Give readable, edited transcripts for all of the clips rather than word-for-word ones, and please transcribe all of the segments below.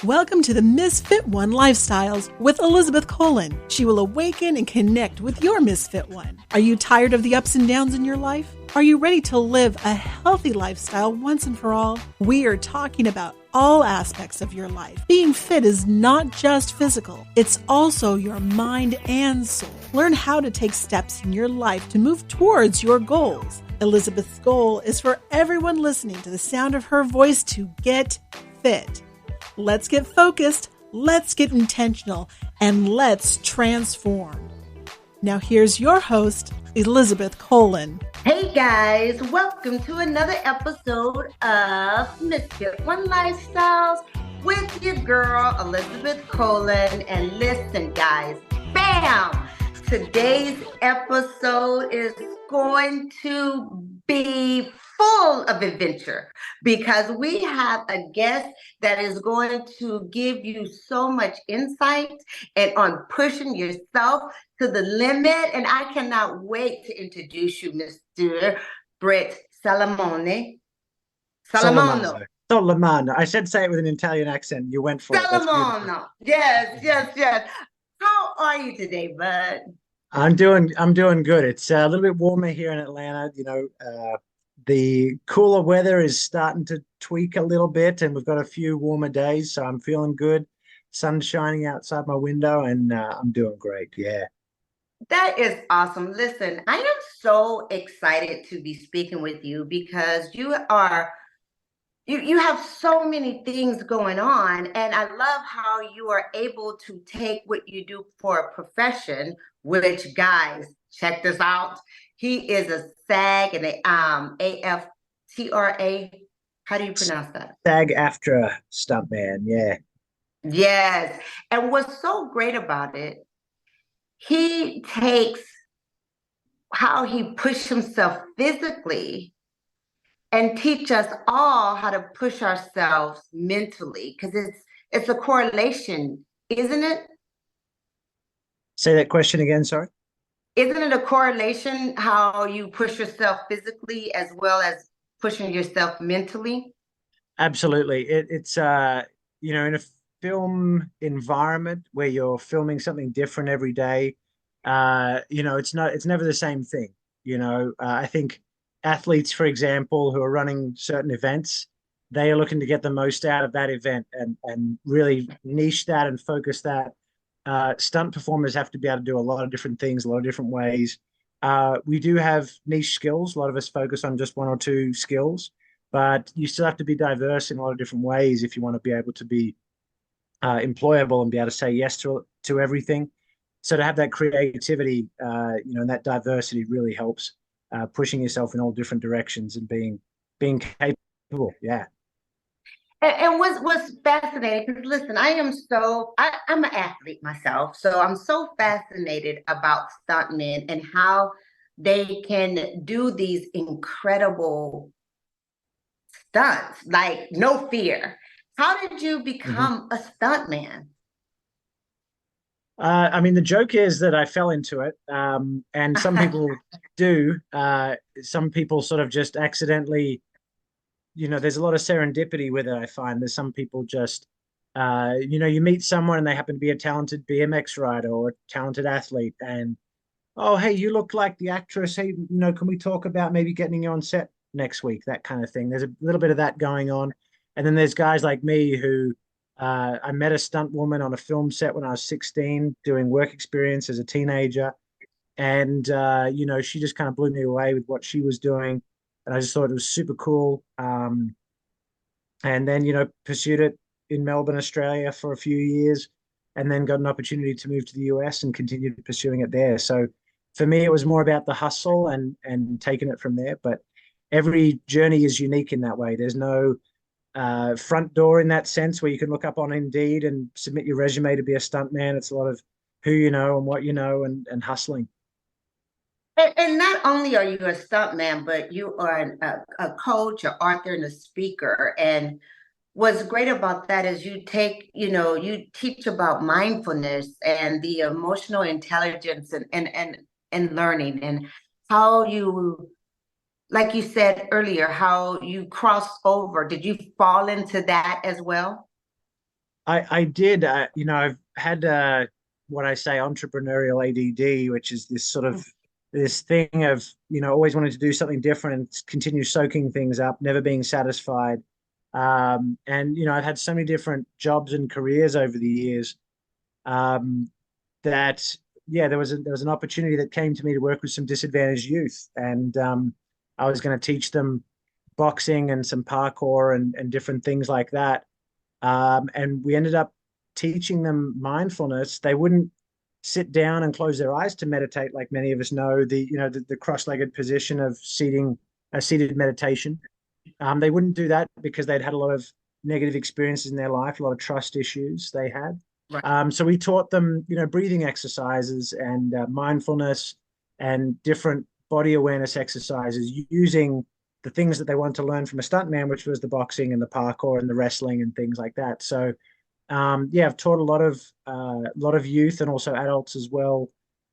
Welcome to the Misfit One Lifestyles with Elizabeth Colin. She will awaken and connect with your Misfit One. Are you tired of the ups and downs in your life? Are you ready to live a healthy lifestyle once and for all? We are talking about all aspects of your life. Being fit is not just physical, it's also your mind and soul. Learn how to take steps in your life to move towards your goals. Elizabeth's goal is for everyone listening to the sound of her voice to get fit. Let's get focused, let's get intentional, and let's transform. Now here's your host, Elizabeth Colin. Hey guys, welcome to another episode of Misfit One Lifestyles with your girl, Elizabeth Colin. And listen guys, bam! Today's episode is going to be full of adventure because we have a guest that is going to give you so much insight and on pushing yourself to the limit. And I cannot wait to introduce you, Mr. Brett Solomano. Solomano. I said say it with an Italian accent. You went for Solomano. it. Yes. How are you today, bud? I'm doing good. It's a little bit warmer here in Atlanta. The cooler weather is starting to tweak a little bit, and we've got a few warmer days, so I'm feeling good. Sun's shining outside my window, and I'm doing great. Yeah. That is awesome. Listen, I am so excited to be speaking with you because you have so many things going on, and I love how you are able to take what you do for a profession, which, guys, check this out. He is a SAG and a AFTRA. How do you pronounce that? SAG-AFTRA stuntman, yeah. Yes. And what's so great about it, he takes how he pushed himself physically and teach us all how to push ourselves mentally, because it's a correlation, isn't it? Say that question again, sorry. Isn't it a correlation how you push yourself physically as well as pushing yourself mentally? Absolutely. It's in a film environment where you're filming something different every day, it's never the same thing. I think athletes, for example, who are running certain events, they are looking to get the most out of that event and really niche that and focus that. Stunt performers have to be able to do a lot of different things, a lot of different ways. We do have niche skills. A lot of us focus on just one or two skills, but you still have to be diverse in a lot of different ways if you want to be able to be employable and be able to say yes to everything. So to have that creativity, and that diversity really helps pushing yourself in all different directions and being capable. Yeah. And what's fascinating, because listen, I'm an athlete myself, so I'm so fascinated about stuntmen and how they can do these incredible stunts, like no fear. How did you become a stuntman? The joke is that I fell into it, and some people do. Some people sort of just accidentally, there's a lot of serendipity with it, I find. There's some people just, you meet someone and they happen to be a talented BMX rider or a talented athlete, and, oh, hey, you look like the actress. Hey, can we talk about maybe getting you on set next week? That kind of thing. There's a little bit of that going on. And then there's guys like me who, I met a stunt woman on a film set when I was 16, doing work experience as a teenager. And, she just kind of blew me away with what she was doing. And I just thought it was super cool. And then, pursued it in Melbourne, Australia for a few years, and then got an opportunity to move to the US and continued pursuing it there. So for me, it was more about the hustle and taking it from there. But every journey is unique in that way. There's no front door in that sense where you can look up on Indeed and submit your resume to be a stuntman. It's a lot of who you know and what you know and hustling. And not only are you a stuntman, but you are a coach, an author, and a speaker. And what's great about that is you teach about mindfulness and the emotional intelligence and learning, and how you, like you said earlier, how you cross over. Did you fall into that as well? I did. I've had what I say entrepreneurial ADD, which is this sort of this thing of always wanting to do something different and continue soaking things up, never being satisfied. And I've had so many different jobs and careers over the years, that yeah, there was an opportunity that came to me to work with some disadvantaged youth, and I was going to teach them boxing and some parkour and different things like that. And we ended up teaching them mindfulness. They wouldn't sit down and close their eyes to meditate like many of us know, the cross-legged position of seated meditation. They wouldn't do that because they'd had a lot of negative experiences in their life, a lot of trust issues they had. Right. So we taught them, breathing exercises and mindfulness and different body awareness exercises using the things that they wanted to learn from a stuntman, which was the boxing and the parkour and the wrestling and things like that. So, yeah, I've taught a lot of youth and also adults as well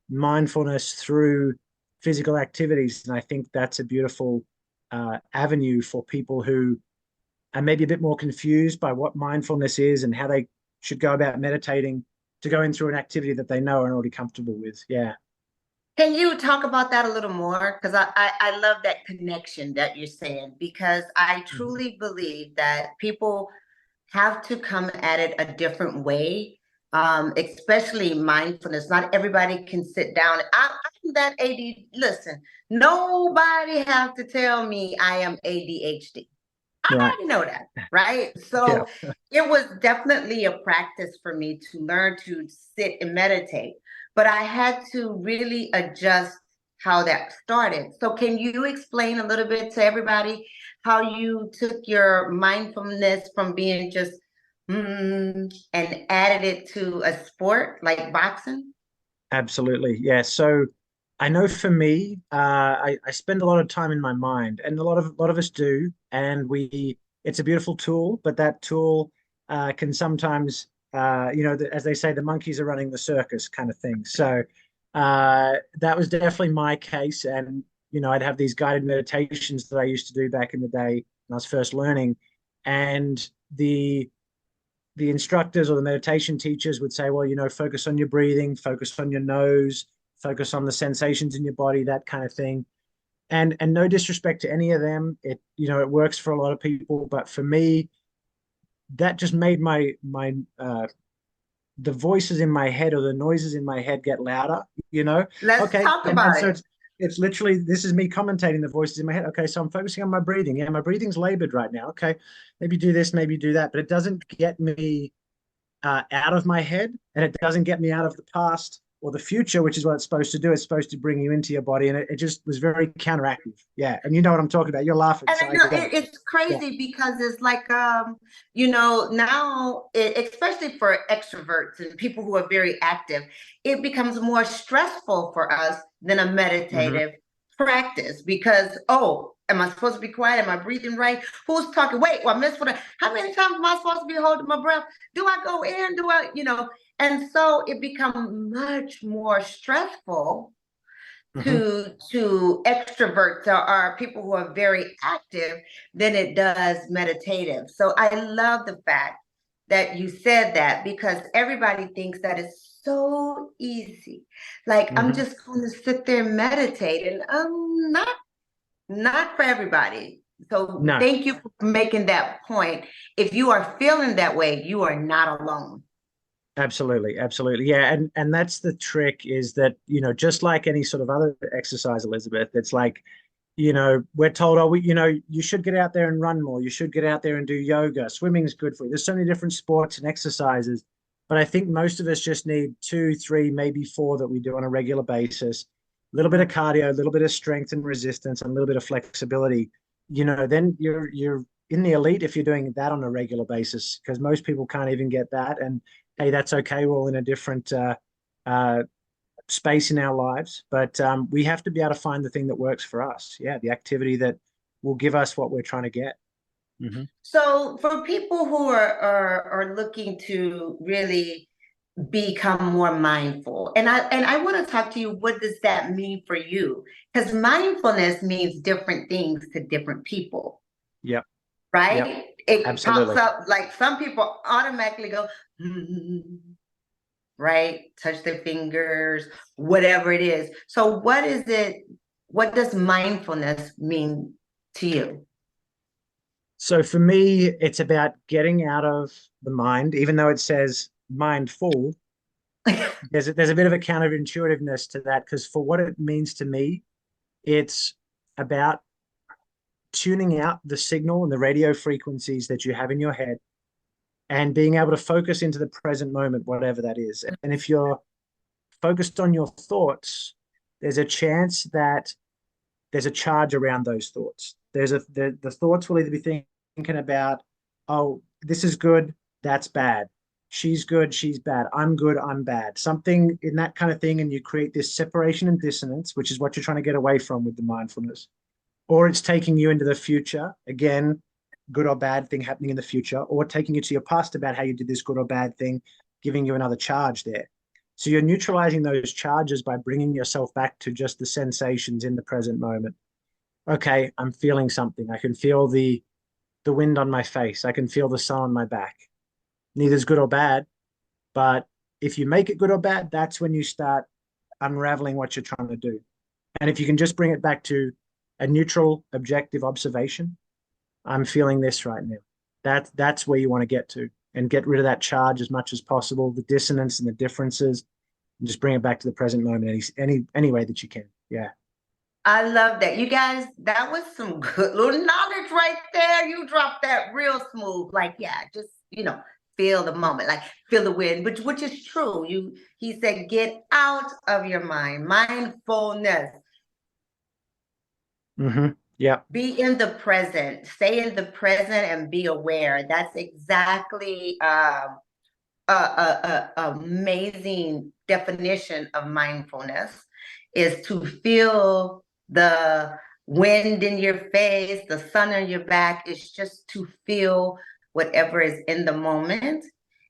mindfulness through physical activities, and I think that's a beautiful avenue for people who are maybe a bit more confused by what mindfulness is and how they should go about meditating, to go in through an activity that they know and are already comfortable with. Yeah. Can you talk about that a little more? Because I love that connection that you're saying, because I Mhm. truly believe that people have to come at it a different way, especially mindfulness. Not everybody can sit down. I'm that AD. Listen, nobody have to tell me I am ADHD. I Right. already know that, right? Yeah. So it was definitely a practice for me to learn to sit and meditate, but I had to really adjust how that started. So can you explain a little bit to everybody how you took your mindfulness from being just and added it to a sport like boxing? Absolutely. Yeah. So I know for me, I spend a lot of time in my mind, and a lot of us do, and it's a beautiful tool, but that tool can sometimes, as they say, the monkeys are running the circus kind of thing. So that was definitely my case, and I'd have these guided meditations that I used to do back in the day when I was first learning, and the instructors or the meditation teachers would say, well, focus on your breathing, focus on your nose, focus on the sensations in your body, that kind of thing. And no disrespect to any of them, it works for a lot of people, but for me, that just made my the voices in my head or the noises in my head get louder, you know. Let's Okay, talk and about so it. it's literally, this is me commentating the voices in my head. Okay, so I'm focusing on my breathing. Yeah, my breathing's labored right now. Okay, maybe do this, maybe do that, but it doesn't get me out of my head, and it doesn't get me out of the past or the future, which is what it's supposed to do. It's supposed to bring you into your body, and it just was very counteractive. Yeah, and you know what I'm talking about. You're laughing, And so I I know get it. it's Yeah. crazy because it's like, now, especially for extroverts and people who are very active, it becomes more stressful for us than a Hmm. meditative practice because, oh, am I supposed to be quiet? Am I breathing right? Who's talking? Wait, well, I missed what how many times am I supposed to be holding my breath? Do I go in? Do I? And so it becomes much more stressful Hmm. to extroverts or people who are very active than it does meditative. So I love the fact that you said that because everybody thinks that it's so easy. Like I'm Hmm. just going to sit there and meditate, and not for everybody. So No, thank you for making that point. If you are feeling that way, you are not alone. absolutely, absolutely. Yeah, and that's the trick, is that, just like any sort of other exercise, Elizabeth, it's like, we're told, oh, you should get out there and run more. You should get out there and do yoga. Swimming's good for you. There's so many different sports and exercises, but I think most of us just need two, three, maybe four that we do on a regular basis. A little bit of cardio, a little bit of strength and resistance, and a little bit of flexibility. Then you're in the elite if you're doing that on a regular basis, because most people can't even get that. And hey, that's okay. We're all in a different uh, space in our lives, but we have to be able to find the thing that works for us. Yeah, the activity that will give us what we're trying to get. Hmm. So for people who are looking to really become more mindful, and I want to talk to you, what does that mean for you? Because mindfulness means different things to different people, Yep. Yep. right? it pops Absolutely. up like some people automatically go, right? Touch their fingers, whatever it is. So what is it? What does mindfulness mean to you? So for me, it's about getting out of the mind, even though it says mindful. There's a bit of a counterintuitiveness to that because for what it means to me, it's about tuning out the signal and the radio frequencies that you have in your head and being able to focus into the present moment, whatever that is. And if you're focused on your thoughts, there's a chance that there's a charge around those thoughts. The thoughts will either be thinking about, oh, this is good, that's bad. She's good, she's bad. I'm good, I'm bad. Something in that kind of thing, and you create this separation and dissonance, which is what you're trying to get away from with the mindfulness. Or it's taking you into the future, again, good or bad thing happening in the future, or taking you to your past about how you did this good or bad thing, giving you another charge there. So you're neutralizing those charges by bringing yourself back to just the sensations in the present moment. Okay, I'm feeling something. I can feel the wind on my face. I can feel the sun on my back. Neither's good or bad, but if you make it good or bad, that's when you start unraveling what you're trying to do. And if you can just bring it back to a neutral, objective observation, I'm feeling this right now. That's where you want to get to and get rid of that charge as much as possible, the dissonance and the differences, and just bring it back to the present moment any way that you can. Yeah. I love that. You guys, that was some good little knowledge right there. You dropped that real smooth. Like, yeah, just, feel the moment, like feel the wind, which is true. He said, get out of your mind, mindfulness. Mm-hmm. Yeah. Be in the present, stay in the present and be aware. That's exactly a amazing definition of mindfulness, is to feel the wind in your face, the sun on your back. It's just to feel whatever is in the moment.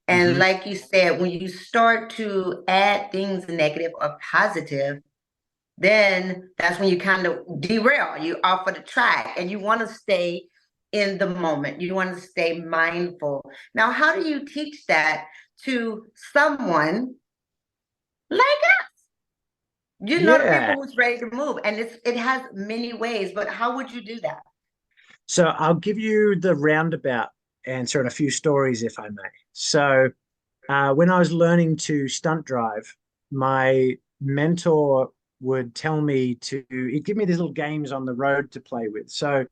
And Mm-hmm. like you said, when you start to add things negative or positive, then that's when you kind of derail, you off of the track, and you want to stay in the moment. You want to stay mindful. Now, how do you teach that to someone like us? The people Yeah. who's ready to move, and it has many ways, but how would you do that? So I'll give you the roundabout answer and a few stories, if I may. So when I was learning to stunt drive, my mentor would tell me he'd give me these little games on the road to play with. So,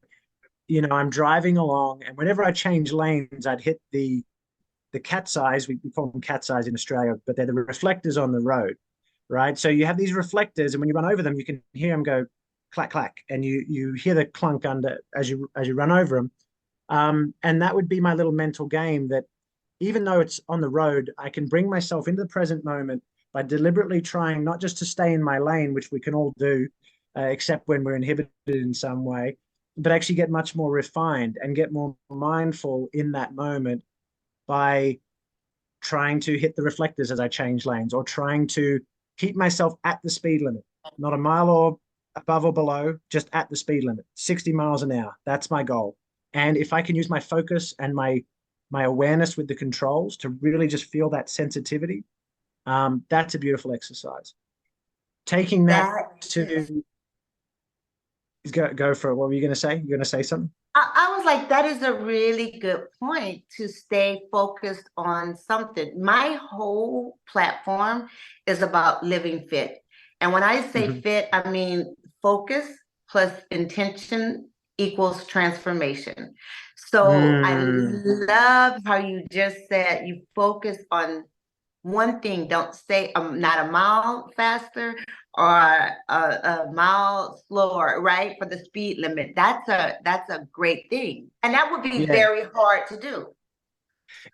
I'm driving along, and whenever I change lanes, I'd hit the cat's eyes. We call them cat's eyes in Australia, but they're the reflectors on the road, right? So you have these reflectors, and when you run over them, you can hear them go clack clack, and you hear the clunk under as you run over them. And that would be my little mental game that even though it's on the road, I can bring myself into the present moment by deliberately trying not just to stay in my lane, which we can all do, except when we're inhibited in some way, but actually get much more refined and get more mindful in that moment by trying to hit the reflectors as I change lanes or trying to keep myself at the speed limit, not a mile or above or below, just at the speed limit, 60 miles an hour. That's my goal. And if I can use my focus and my awareness with the controls to really just feel that sensitivity, that's a beautiful exercise. Taking that That is, to go for it. What were you going to say? You're going to say something? I was like, that is a really good point, to stay focused on something. My whole platform is about living fit. And when I say Mm-hmm. fit, I mean focus plus intention equals transformation. So I Mm, love how you just said you focus on one thing. Don't say not a mile faster or a mile slower, right? For the speed limit. That's a great thing. And that would be yeah, very hard to do.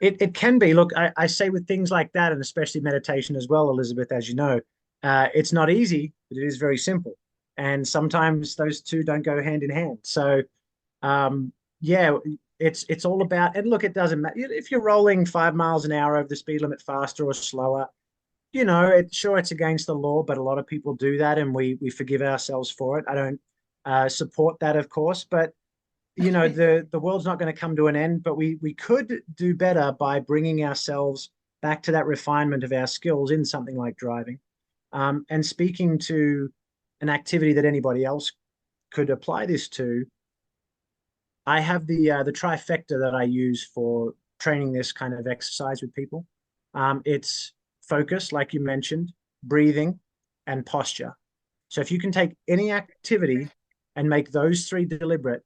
it can be. Look, I say with things like that, and especially meditation as well, Elizabeth, as you know, it's not easy, but it is very simple. And sometimes those two don't go hand in hand. So, yeah, it's all about. And look, it doesn't matter if you're rolling 5 miles an hour over the speed limit faster or slower. It's against the law, but a lot of people do that, and we forgive ourselves for it. I don't support that, of course, but the world's not going to come to an end, but we could do better by bringing ourselves back to that refinement of our skills in something like driving, and speaking to an activity that anybody else could apply this to. I have the trifecta that I use for training this kind of exercise with people. It's focus, like you mentioned, breathing, and posture. So if you can take any activity and make those three deliberate,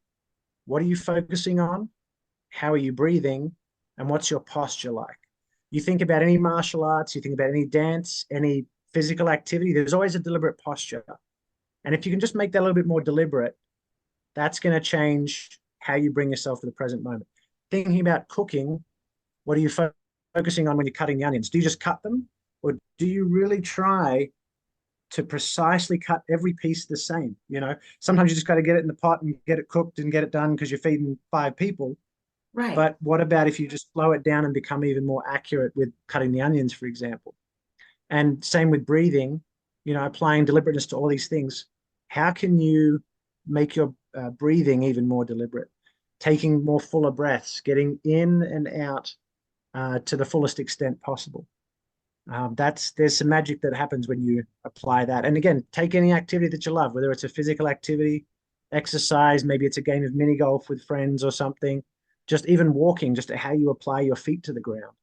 what are you focusing on? How are you breathing? And what's your posture like? You think about any martial arts, you think about any dance, any physical activity, there's always a deliberate posture. And if you can just make that a little bit more deliberate, that's going to change how you bring yourself to the present moment. Thinking about cooking, what are you focusing on when you're cutting the onions? Do you just cut them? Or do you really try to precisely cut every piece the same? Sometimes you just got to get it in the pot and get it cooked and get it done because you're feeding 5 people. Right. But what about if you just slow it down and become even more accurate with cutting the onions, for example? And same with breathing, applying deliberateness to all these things. How can you make your breathing even more deliberate? Taking more fuller breaths, getting in and out to the fullest extent possible. There's some magic that happens when you apply that. And again, take any activity that you love, whether it's a physical activity, exercise, maybe it's a game of mini golf with friends or something, just even walking, just how you apply your feet to the ground.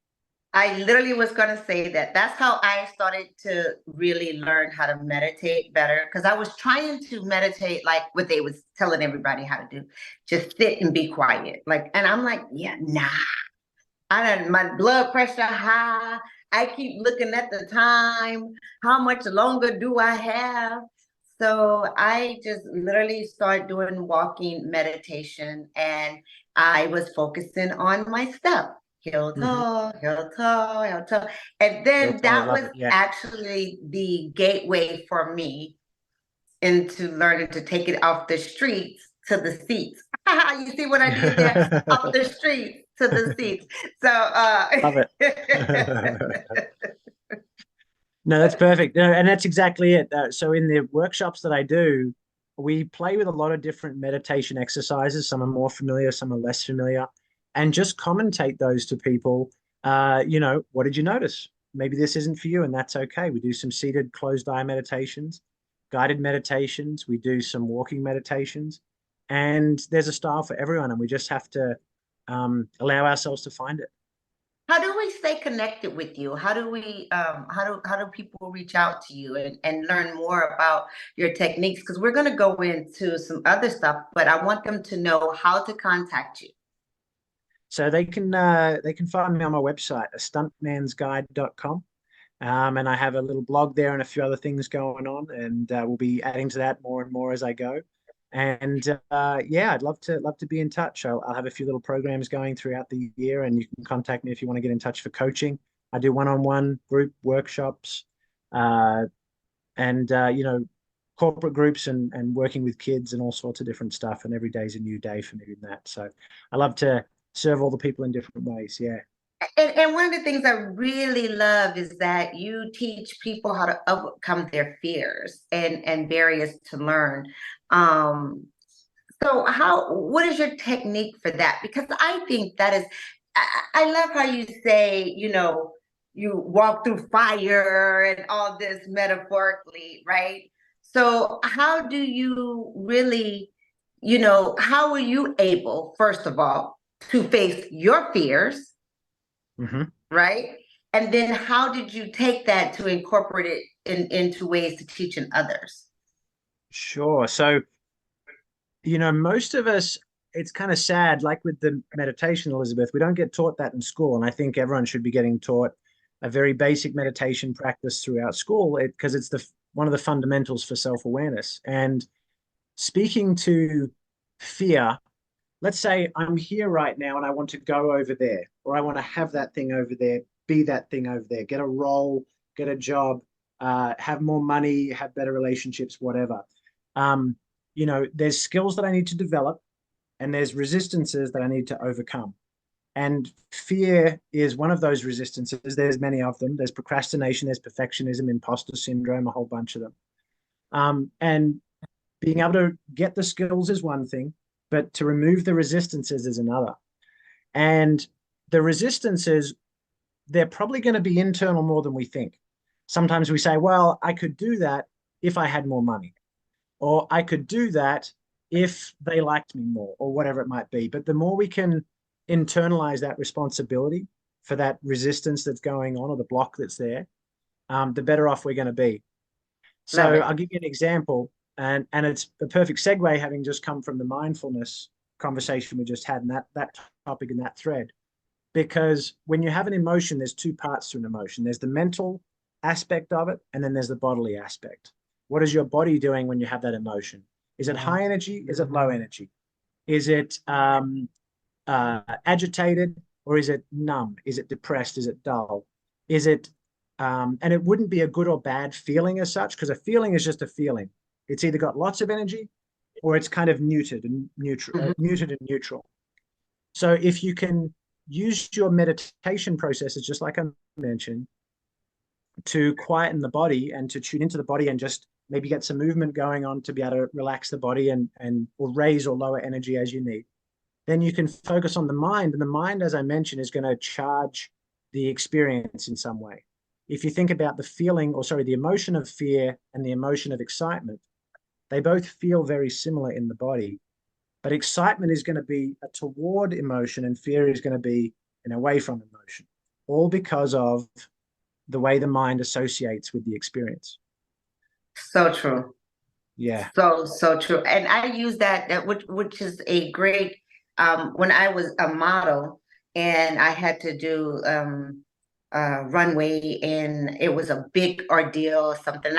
I literally was going to say that. That's how I started to really learn how to meditate better, because I was trying to meditate like what they was telling everybody how to do, just sit and be quiet. And I'm like, yeah, nah. My blood pressure high. I keep looking at the time. How much longer do I have? So I just literally started doing walking meditation, and I was focusing on my step. Heel toe, heel toe, heel toe. And then that was actually the gateway for me into learning to take it off the streets to the seats. You see what I did there? Off the streets to the seats. So love it. No, that's perfect. No, and that's exactly it. So in the workshops that I do, we play with a lot of different meditation exercises. Some are more familiar, some are less familiar, and just commentate those to people. What did you notice? Maybe this isn't for you, and that's okay. We do some seated closed eye meditations, guided meditations. We do some walking meditations, and there's a style for everyone, and we just have to allow ourselves to find it. How do we stay connected with you? How do people reach out to you and learn more about your techniques? Because we're going to go into some other stuff, but I want them to know how to contact you. So they can find me on my website, stuntmansguide.com. And I have a little blog there and a few other things going on, and we'll be adding to that more and more as I go. And I'd love to be in touch. I'll have a few little programs going throughout the year, and you can contact me if you want to get in touch for coaching. I do one-on-one group workshops, and corporate groups and working with kids and all sorts of different stuff. And every day is a new day for me in that. So I love to serve all the people in different ways. Yeah. And one of the things I really love is that you teach people how to overcome their fears and barriers to learn. So what is your technique for that? Because I think that is, I love how you say, you walk through fire and all this metaphorically, right? So how do you really, how are you able, first of all, to face your fears? Right? And then how did you take that to incorporate it into ways to teaching others? Sure. So, most of us, it's kind of sad, like with the meditation, Elizabeth, we don't get taught that in school. And I think everyone should be getting taught a very basic meditation practice throughout school, because it's one of the fundamentals for self-awareness. And speaking to fear, let's say I'm here right now and I want to go over there, or I want to have that thing over there, be that thing over there, get a role, get a job, have more money, have better relationships, whatever. There's skills that I need to develop, and there's resistances that I need to overcome. And fear is one of those resistances. There's many of them. There's procrastination, there's perfectionism, imposter syndrome, a whole bunch of them. And being able to get the skills is one thing. but to remove the resistances is another. And the resistances, they're probably going to be internal more than we think. Sometimes we say, well, I could do that if I had more money, or I could do that if they liked me more, or whatever it might be. But the more we can internalize that responsibility for that resistance that's going on, or the block that's there, the better off we're going to be. So I'll give you an example, and it's a perfect segue, having just come from the mindfulness conversation we just had, and that topic and that thread. Because when you have an emotion, there's two parts to an emotion. There's the mental aspect of it, and then there's the bodily aspect. What is your body doing when you have that emotion? Is it high energy? Is it low energy? Is it agitated, or is it numb? Is it depressed? Is it dull? Is it, and it wouldn't be a good or bad feeling as such, because a feeling is just a feeling. It's either got lots of energy, or it's kind of muted and neutral. So if you can use your meditation processes, just like I mentioned, to quieten the body and to tune into the body, and just maybe get some movement going on to be able to relax the body and or raise or lower energy as you need, then you can focus on the mind. And the mind, as I mentioned, is going to charge the experience in some way. If you think about the emotion of fear and the emotion of excitement, they both feel very similar in the body. But excitement is going to be a toward emotion, and fear is going to be an away from emotion, all because of the way the mind associates with the experience. So true. Yeah. So true. And I use that which is a great, when I was a model and I had to do runway, and it was a big ordeal or something.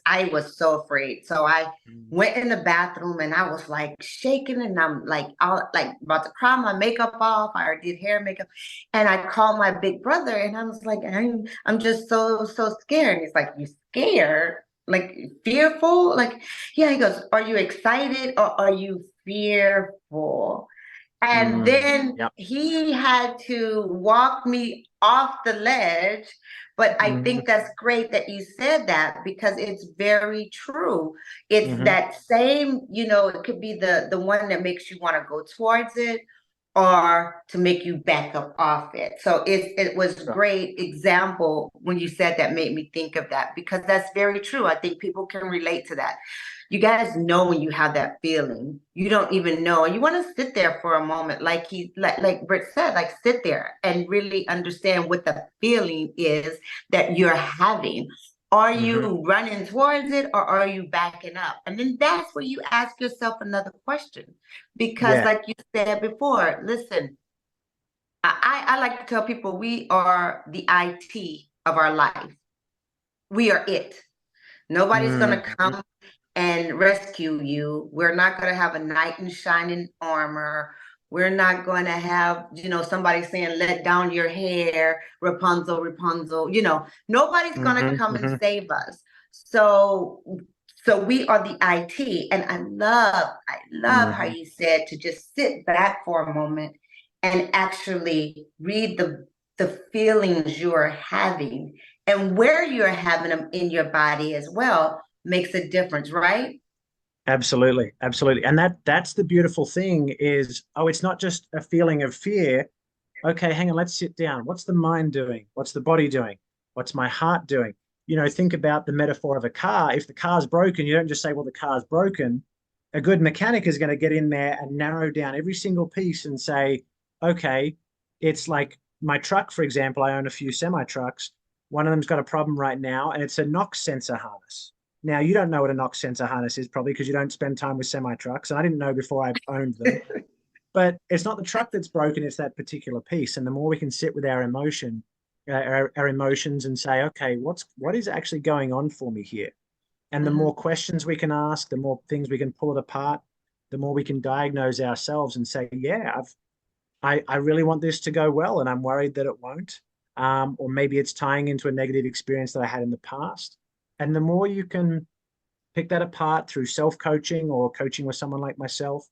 I was so afraid. So I went in the bathroom and I was like shaking, and I'm like about to cry my makeup off. I already did hair and makeup. And I called my big brother and I was like, I'm just so scared. And he's like, you scared? Like fearful? Like, yeah. He goes, are you excited or are you fearful? And then he had to walk me off the ledge. But I think that's great that you said that, because it's very true. It's that same, it could be the one that makes you want to go towards it, or to make you back up off it. So it was a great example when you said that, made me think of that, because that's very true. I think people can relate to that. You guys know when you have that feeling, you don't even know, and you want to sit there for a moment, like Britt said, like sit there and really understand what the feeling is that you're having. Are you running towards it, or are you backing up? And then that's where you ask yourself another question. Because like you said before, listen, I like to tell people we are the IT of our life. We are it. Nobody's going to come and rescue you. We're not going to have a knight in shining armor. We're not going to have, somebody saying, let down your hair, Rapunzel, Rapunzel. Nobody's going to come and save us. So we are the IT. And I love how you said to just sit back for a moment and actually read the feelings you're having, and where you're having them in your body as well makes a difference, right? Absolutely. And that's the beautiful thing is, it's not just a feeling of fear. Okay, hang on, let's sit down. What's the mind doing? What's the body doing? What's my heart doing? Think about the metaphor of a car. If the car's broken, you don't just say, well, the car's broken. A good mechanic is going to get in there and narrow down every single piece and say, okay, it's like my truck, for example. I own a few semi-trucks. One of them's got a problem right now, and it's a knock sensor harness. Now, you don't know what a knock sensor harness is, probably, because you don't spend time with semi-trucks. And I didn't know before I owned them. But it's not the truck that's broken, it's that particular piece. And the more we can sit with our emotions and say, okay, what is actually going on for me here? And the more questions we can ask, the more things we can pull it apart, the more we can diagnose ourselves and say, yeah, I really want this to go well, and I'm worried that it won't. Or maybe it's tying into a negative experience that I had in the past. And the more you can pick that apart through self-coaching or coaching with someone like myself,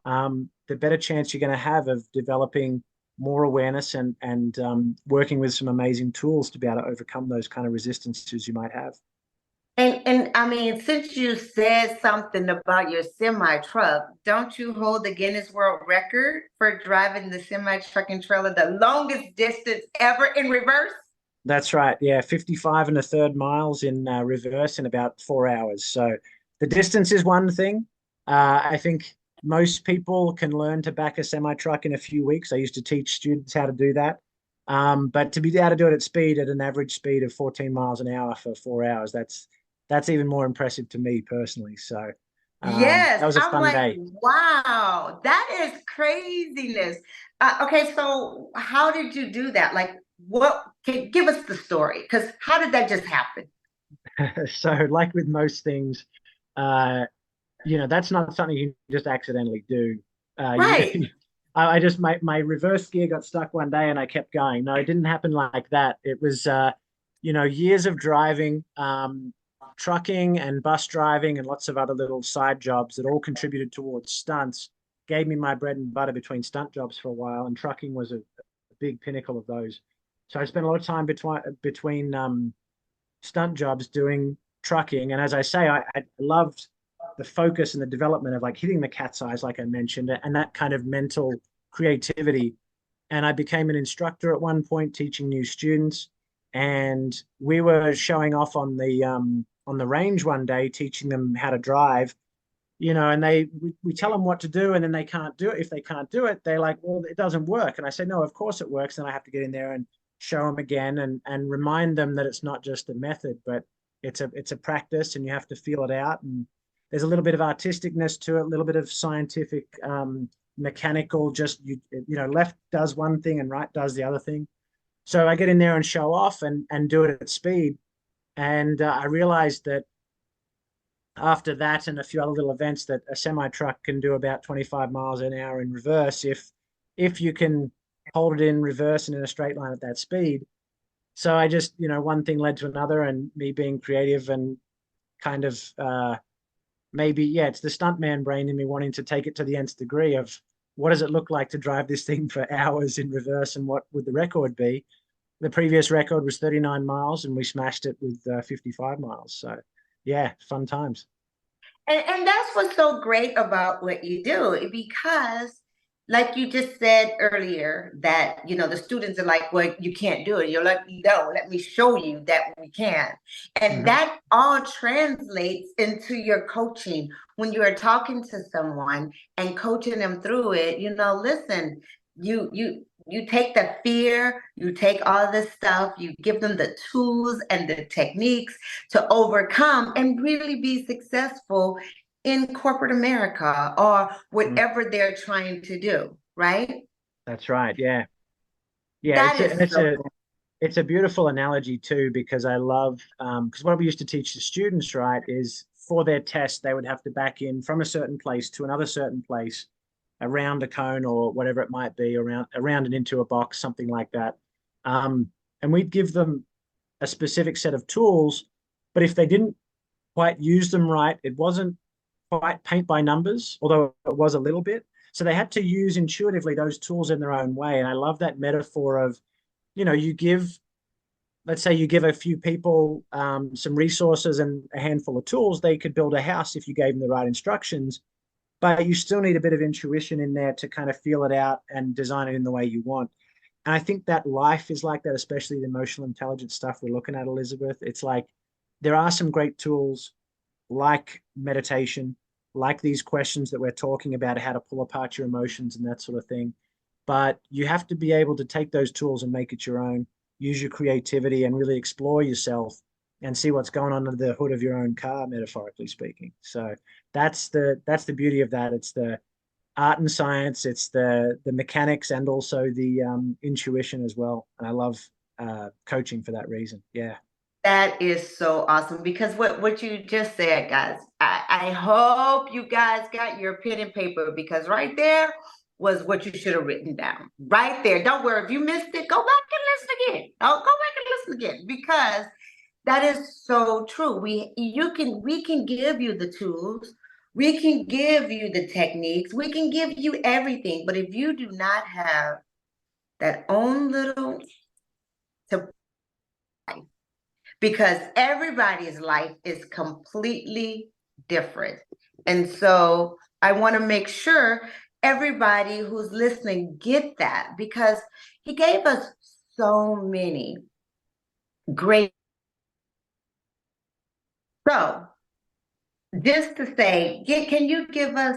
the better chance you're going to have of developing more awareness and working with some amazing tools to be able to overcome those kind of resistances you might have. And And I mean, since you said something about your semi truck, don't you hold the Guinness World Record for driving the semi truck and trailer the longest distance ever in reverse? That's right. Yeah, 55 and a third miles in reverse in about 4 hours. So the distance is one thing. I think most people can learn to back a semi truck in a few weeks. I used to teach students how to do that. But to be able to do it at speed, at an average speed of 14 miles an hour for 4 hours, that's even more impressive to me personally. So Yes, that was a I'm fun like, day. wow, that is craziness. Okay, so how did you do that? Like, what can give us the story? Because how did that just happen? So, like with most things, uh, that's not something you just accidentally do. Right. I just my reverse gear got stuck one day and I kept going. No, it didn't happen like that. It was years of driving, trucking and bus driving and lots of other little side jobs that all contributed towards stunts. Gave me my bread and butter between stunt jobs for a while, and trucking was a big pinnacle of those. So I spent a lot of time between stunt jobs doing trucking. And as I say, I loved the focus and the development of like hitting the cat's eyes, like I mentioned, and that kind of mental creativity. And I became an instructor at one point, teaching new students. And we were showing off on the range one day, teaching them how to drive. And we tell them what to do, and then they can't do it. If they can't do it, they're like, well, it doesn't work. And I say, no, of course it works. And I have to get in there and show them again and remind them that it's not just a method, but it's a practice, and you have to feel it out. And there's a little bit of artisticness to it, a little bit of scientific, mechanical, just left does one thing and right does the other thing. So I get in there and show off and do it at speed. And I realized that after that and a few other little events, that a semi truck can do about 25 miles an hour in reverse if you can hold it in reverse and in a straight line at that speed. So I just, one thing led to another, and me being creative and kind of maybe, yeah, it's the stuntman brain in me wanting to take it to the nth degree of what does it look like to drive this thing for hours in reverse, and what would the record be? The previous record was 39 miles, and we smashed it with 55 miles. So, yeah, fun times. And that's what's so great about what you do, because like you just said earlier, that the students are like, well, you can't do it. You're like, no, let me show you that we can. And Mhm. that all translates into your coaching when you are talking to someone and coaching them through it. Listen, you take the fear, you take all this stuff, you give them the tools and the techniques to overcome and really be successful in corporate America or Mm. whatever they're trying to do, right? That's right. Yeah. Yeah. That It's a, is and it's so a, cool. it's a beautiful analogy too, because I love, because what we used to teach the students, right, is for their test, they would have to back in from a certain place to another certain place, around a cone or whatever it might be, around and into a box, something like that. And we'd give them a specific set of tools, but if they didn't quite use them right, it wasn't quite paint by numbers, although it was a little bit. So they had to use intuitively those tools in their own way. And I love that metaphor of, you give, let's say you give a few people some resources and a handful of tools, they could build a house if you gave them the right instructions, but you still need a bit of intuition in there to kind of feel it out and design it in the way you want. And I think that life is like that, especially the emotional intelligence stuff we're looking at, Elizabeth. It's like there are some great tools like meditation, like these questions that we're talking about, how to pull apart your emotions and that sort of thing. But you have to be able to take those tools and make it your own, use your creativity and really explore yourself and see what's going on under the hood of your own car, metaphorically speaking. So that's the beauty of that. It's the art and science, it's the mechanics, and also the intuition as well. And I love coaching for that reason. Yeah. That is so awesome, because what you just said, guys, I hope you guys got your pen and paper, because right there was what you should have written down. Right there. Don't worry. If you missed it, go back and listen again. Oh, go back and listen again, because that is so true. We can give you the tools, we can give you the techniques, we can give you everything. But if you do not have that own little to because everybody's life is completely different. And so I want to make sure everybody who's listening get that, because he gave us so many great. So just to say, can you give us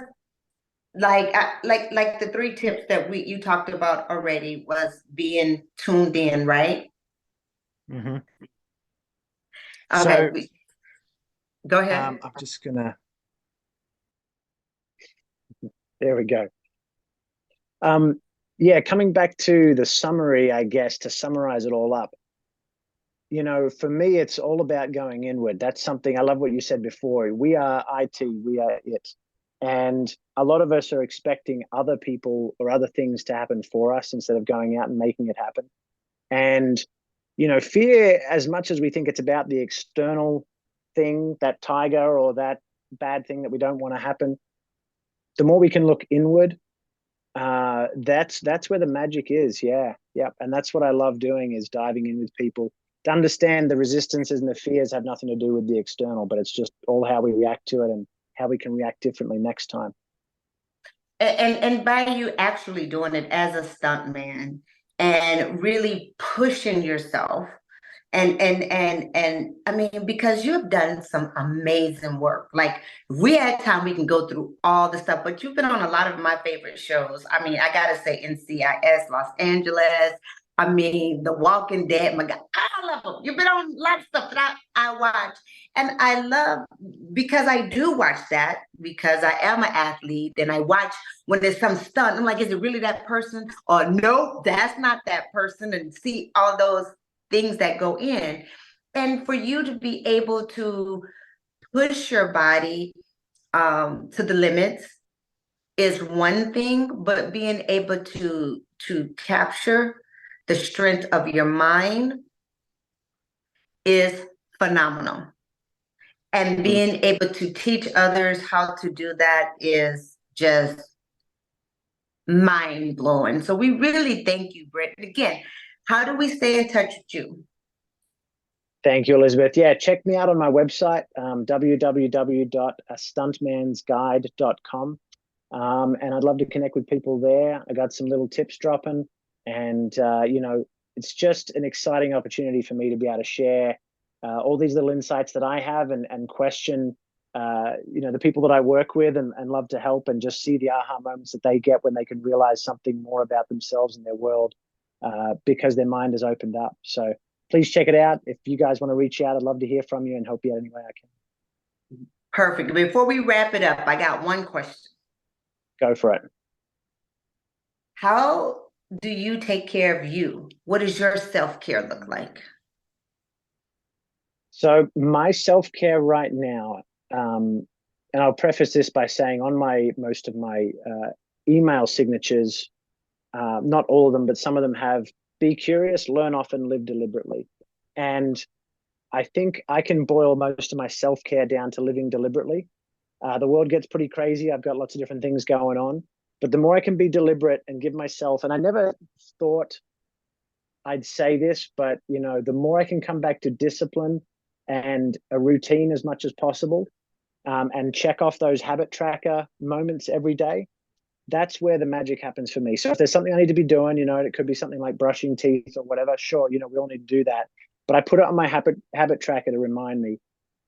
like the 3 tips that you talked about already, was being tuned in, right? Mm-hmm. Okay, So go ahead. I'm just gonna. There we go. Yeah, coming back to the summary, I guess, to summarize it all up, for me, it's all about going inward. That's something I love what you said before. We are IT, we are it. And a lot of us are expecting other people or other things to happen for us instead of going out and making it happen. And, fear, as much as we think it's about the external thing, that tiger or that bad thing that we don't want to happen, the more we can look inward, that's where the magic is. Yeah. And that's what I love doing, is diving in with people to understand the resistances and the fears have nothing to do with the external, but it's just all how we react to it and how we can react differently next time. And by you actually doing it as a stuntman and really pushing yourself, and I mean, because you have done some amazing work. Like, if we had time, we can go through all the stuff, but you've been on a lot of my favorite shows. I mean, I gotta say, NCIS Los Angeles. I mean, The Walking Dead. My God, I love them. You've been on a lot of stuff that I watch, and I love, because I do watch that, because I am an athlete, and I watch when there's some stunt. I'm like, is it really that person? Or no, that's not that person, and see all those things that go in. And for you to be able to push your body to the limits is one thing, but being able to capture the strength of your mind is phenomenal. And being able to teach others how to do that is just mind-blowing. So we really thank you, Britt. Again, how do we stay in touch with you? Thank you, Elizabeth. Yeah, check me out on my website, www.stuntmansguide.com. And I'd love to connect with people there. I got some little tips dropping, and it's just an exciting opportunity for me to be able to share all these little insights that I have, and question the people that I work with, and love to help, and just see the aha moments that they get when they can realize something more about themselves and their world, because their mind has opened up. So please check it out. If you guys want to reach out, I'd love to hear from you and help you out any way I can. Perfect. Before we wrap it up, I got one question. Go for it. How do you take care of you? What does your self-care look like? So my self-care right now, and I'll preface this by saying, on most of my email signatures, not all of them, but some of them have: be curious, learn often, live deliberately. And I think I can boil most of my self-care down to living deliberately. The world gets pretty crazy. I've got lots of different things going on, but the more I can be deliberate and give myself, and I never thought I'd say this, but the more I can come back to discipline and a routine as much as possible, and check off those habit tracker moments every day, that's where the magic happens for me. So if there's something I need to be doing, it could be something like brushing teeth or whatever, sure, we all need to do that. But I put it on my habit tracker to remind me.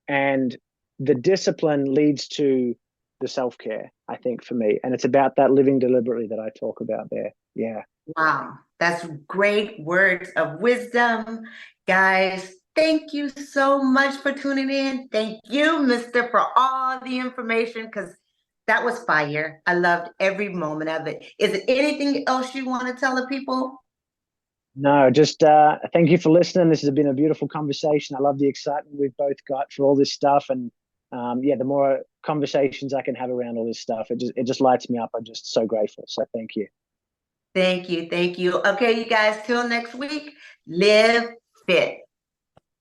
And the discipline leads to the self-care, I think, for me. And it's about that living deliberately that I talk about there. Yeah. Wow. That's great words of wisdom. Guys, thank you so much for tuning in. Thank you, Mr., for all the information, because that was fire. I loved every moment of it. Is there anything else you want to tell the people? No, just thank you for listening. This has been a beautiful conversation. I love the excitement we've both got for all this stuff. And the more conversations I can have around all this stuff, it just lights me up. I'm just so grateful. So thank you. Thank you. Thank you. Okay, you guys, till next week, live fit.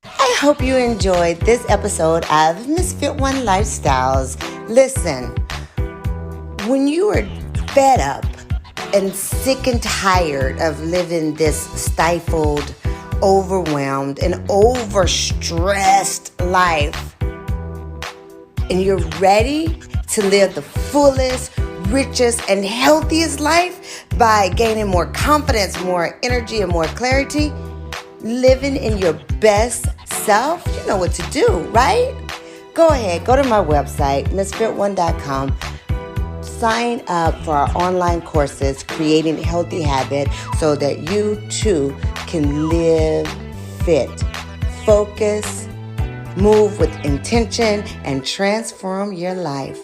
I hope you enjoyed this episode of Misfit One Lifestyles. Listen, when you are fed up and sick and tired of living this stifled overwhelmed and overstressed life, and you're ready to live the fullest, richest, and healthiest life by gaining more confidence, more energy, and more clarity, living in your best self, you know what to do, right? Go ahead, go to my website, misfit1.com. Sign up for our online courses, Creating Healthy Habits, so that you too can live fit, focus, move with intention, and transform your life.